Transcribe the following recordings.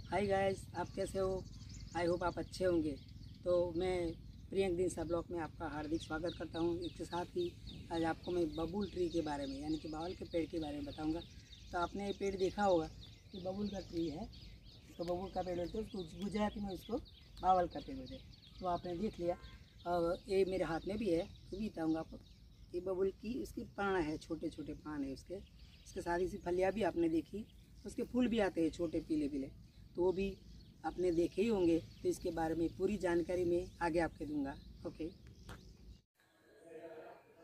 Hi guys, आप कैसे हो? आई होप आप अच्छे होंगे। तो मैं प्रियंक दिनसा ब्लॉग में आपका हार्दिक स्वागत करता हूं। इसके साथ ही आज आपको मैं बबूल ट्री के बारे में यानी कि बावल के पेड़ के बारे में बताऊंगा। तो आपने ये पेड़ देखा होगा कि बबूल का ट्री है, इसको बबूल का पेड़ बोलते हैं, उसको गुजराती में उसको बावल का पेड़ बोलते हैं। तो आपने देख लिया। और ये मेरे हाथ में भी है, तो भी बताऊँगा आपको। ये बबूल की उसकी पाना है, छोटे छोटे पान है उसके साथ ही फलियाँ भी आपने देखी। उसके फूल भी आते हैं छोटे पीले पीले, तो वो भी आपने देखे ही होंगे। तो इसके बारे में पूरी जानकारी मैं आगे आपके दूंगा। ओके,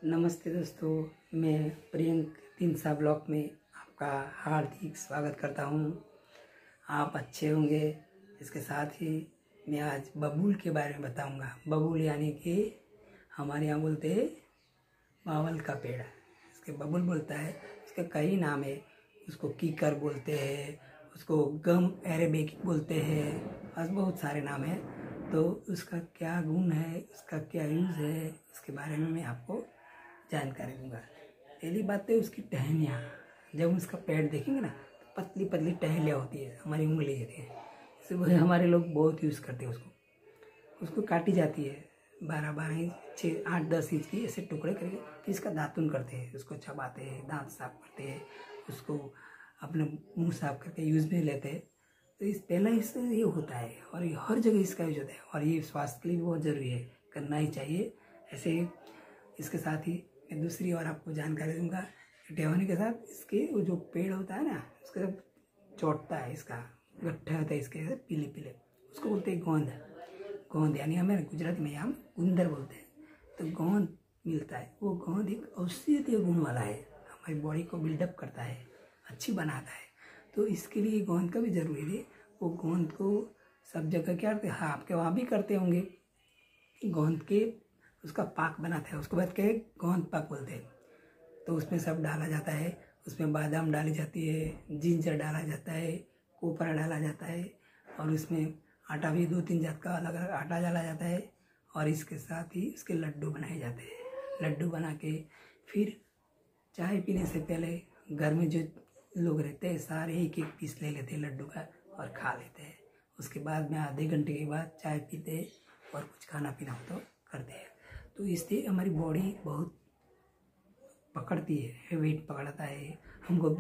नमस्ते दोस्तों, मैं प्रियंक दिनसा ब्लॉग में आपका हार्दिक स्वागत करता हूँ। आप अच्छे होंगे। इसके साथ ही मैं आज बबूल के बारे में बताऊंगा। बबूल यानी कि हमारे यहाँ बोलते हैं बावल का पेड़, इसके बबूल बोलता है। इसके कई नाम है, उसको कीकर बोलते हैं, उसको गम अरेबिक बोलते हैं, बस बहुत सारे नाम हैं। तो उसका क्या गुण है, उसका क्या यूज़ है, इसके बारे में मैं आपको जानकारी दूंगा। पहली बात है उसकी टहनियाँ। जब उसका पेड़ देखेंगे ना, तो पतली पतली टहनियाँ होती है, हमारी उंगली होती है। इससे हमारे लोग बहुत यूज़ करते हैं उसको काटी जाती है 12-12 इंच 6-8-10 इंच की ऐसे टुकड़े करके, फिर इसका दातुन करते हैं, उसको चबाते हैं, दांत साफ करते हैं, उसको अपना मुंह साफ करके यूज़ में लेते हैं। तो इस पहला इससे ये होता है और ये हर जगह इसका यूज होता है और ये स्वास्थ्य के लिए भी बहुत ज़रूरी है, करना ही चाहिए ऐसे। इसके साथ ही मैं दूसरी और आपको जानकारी दूंगा। टेहनी के साथ इसके वो जो पेड़ होता है ना, उसका जब चौटता है, इसका गट्ठा होता है इसके पीले पीले, उसको बोलते हैं गोंद। गोंद यानी हमें गुजराती में हम गुंदर बोलते हैं। तो गोंद मिलता है, वो गोंद एक औषधीय गुण वाला है, हमारी बॉडी को बिल्डअप करता है, अच्छी बनाता है। तो इसके लिए गोंद का भी जरूरी है। वो गोंद को सब जगह क्या करते हैं, हाँ आपके वहाँ भी करते होंगे। गोंद के उसका पाक बनाता है, उसको बाद के गोंद पाक बोलते हैं। तो उसमें सब डाला जाता है, उसमें बादाम डाली जाती है, जिंजर डाला जाता है, कोपरा डाला जाता है, और उसमें आटा भी 2-3 जात का अलग अलग आटा डाला जाता है। और इसके साथ ही उसके लड्डू बनाए जाते हैं। लड्डू बना के फिर चाय पीने से पहले घर में जो लोग रहते हैं सारे एक एक पीस ले लेते हैं लड्डू का और खा लेते हैं। उसके बाद में आधे घंटे के बाद चाय पीते हैं और कुछ खाना पीना हो तो करते हैं। तो इससे हमारी बॉडी बहुत पकड़ती है, वेट पकड़ता है, हमको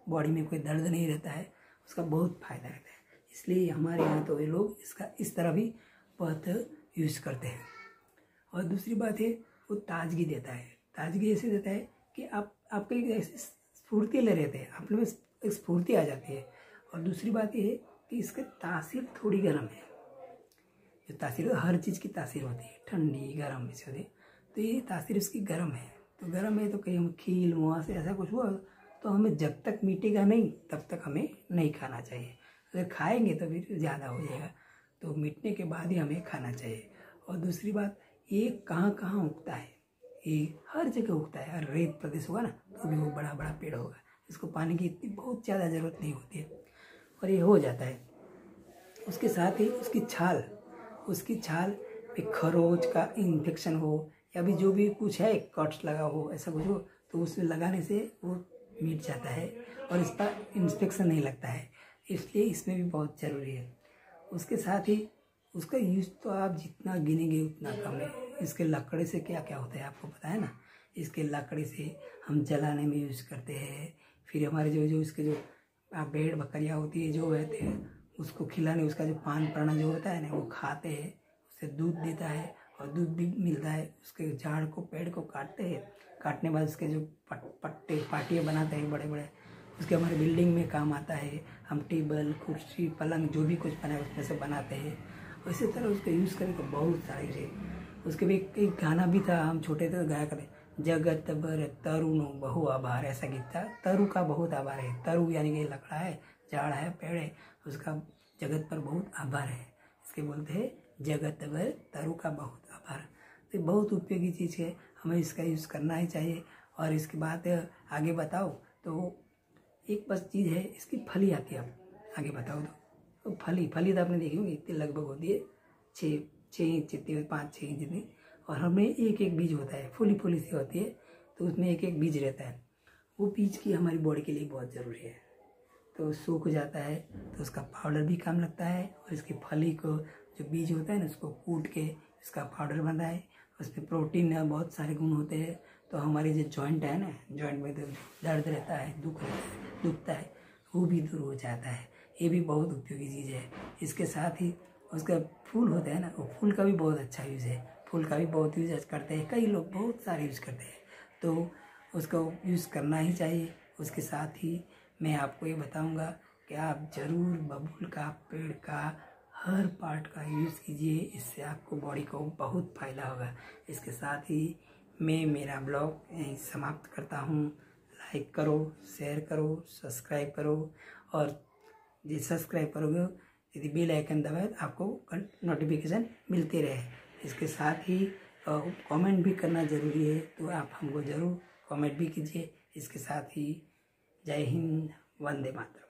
बॉडी में कोई दर्द नहीं रहता है, उसका बहुत फायदा रहता है। इसलिए हमारे यहाँ तो ये लोग इसका इस तरह भी बहुत यूज़ करते हैं। और दूसरी बात है, वो ताजगी देता है। ताजगी ऐसे देता है कि आपके ऐसे स्फूर्तिले रहते हैं, आप लोग में एक स्फूर्ति आ जाती है। और दूसरी बात ये है कि इसका तासीर थोड़ी गर्म है। जो तासीर हर चीज़ की तासीर होती है, ठंडी गर्म ऐसी होती है, तो ये तासीर उसकी गर्म है। तो गर्म है तो कहीं हम खील मुँह से ऐसा कुछ हुआ तो हमें जब तक मिटेगा नहीं तब तक हमें नहीं खाना चाहिए। अगर खाएंगे तो फिर ज़्यादा हो जाएगा, तो मिटने के बाद ही हमें खाना चाहिए। और दूसरी बात, ये कहाँ कहाँ उगता है, ये हर जगह उगता है। अगर रेत प्रदेश होगा ना तो भी वो बड़ा बड़ा पेड़ होगा, इसको पानी की इतनी बहुत ज़्यादा ज़रूरत नहीं होती है और ये हो जाता है। उसके साथ ही उसकी छाल पे खरोच का इन्फेक्शन हो या भी जो भी कुछ है, कट्स लगा हो, ऐसा कुछ हो, तो उसमें लगाने से वो मिट जाता है और इस पर इन्फेक्शन नहीं लगता है। इसलिए इसमें भी बहुत ज़रूरी है। उसके साथ ही उसका यूज़ तो आप जितना गिनेंगे उतना कम है। इसके लकड़ी से क्या क्या होता है आपको पता है ना। इसके लकड़ी से हम जलाने में यूज़ करते हैं। फिर हमारे जो इसके जो भेड़ बकरियाँ होती है जो रहते हैं, उसको खिलाने, उसका जो पान प्राणा जो होता है ना वो खाते हैं, उससे दूध देता है और दूध भी मिलता है। उसके झाड़ को पेड़ को काटते हैं, काटने बाद उसके जो पट्टे पाटियाँ बनाते हैं बड़े बड़े, उसके हमारे बिल्डिंग में काम आता है। हम टेबल कुर्सी पलंग जो भी कुछ बनाए उसमें से बनाते हैं। और इसी तरह उसको यूज़ करें तो बहुत सारी है। उसके भी एक गाना भी था, हम छोटे थे तो गाया करते, जगत बर तरुनो बहु आभार, ऐसा गीत था। तरु का बहुत आभार है, तरु यानी कि लकड़ा है, झाड़ है, पेड़ है, उसका जगत पर बहुत आभार है। इसके बोलते हैं जगत बर तरु का बहुत आभार। तो बहुत उपयोगी चीज़ है, हमें इसका यूज़ करना ही चाहिए। और इसके बाद आगे बताओ तो एक बस चीज़ है, इसकी फली आती है। आप आगे बताओ तो फली तो आपने देखी होगी, इतनी लगभग होती है 6 इंच जितनी, 5-6 इंच जितनी। और हमें एक एक बीज होता है, फूली सी होती है, तो उसमें एक एक बीज रहता है। वो बीज की हमारी बॉडी के लिए बहुत ज़रूरी है। तो सूख जाता है, तो उसका पाउडर भी काम लगता है। और इसकी फली को जो बीज होता है ना, उसको कूट के इसका पाउडर बनता है। उसमें प्रोटीन है, बहुत सारे गुण होते हैं। तो हमारी जो जॉइंट है ना, जॉइंट में तो दर्द रहता है, दुखता है, वो भी दूर हो जाता है। ये भी बहुत उपयोगी चीज़ है। इसके साथ ही उसका फूल होता है ना, वो फूल का भी बहुत अच्छा यूज़ है। फूल का भी बहुत यूज करते हैं, कई लोग बहुत सारे यूज़ करते हैं, तो उसको यूज़ करना ही चाहिए। उसके साथ ही मैं आपको ये बताऊंगा कि आप ज़रूर बबूल का पेड़ का हर पार्ट का यूज़ कीजिए, इससे आपको बॉडी को बहुत फ़ायदा होगा। इसके साथ ही मैं मेरा ब्लॉग यहीं समाप्त करता हूँ। लाइक करो, शेयर करो, सब्सक्राइब करो, और ये सब्सक्राइब करोगे यदि बेल आइकन दबाए तो आपको नोटिफिकेशन मिलते रहे। इसके साथ ही कमेंट भी करना ज़रूरी है, तो आप हमको ज़रूर कमेंट भी कीजिए। इसके साथ ही जय हिंद, वंदे मातरम।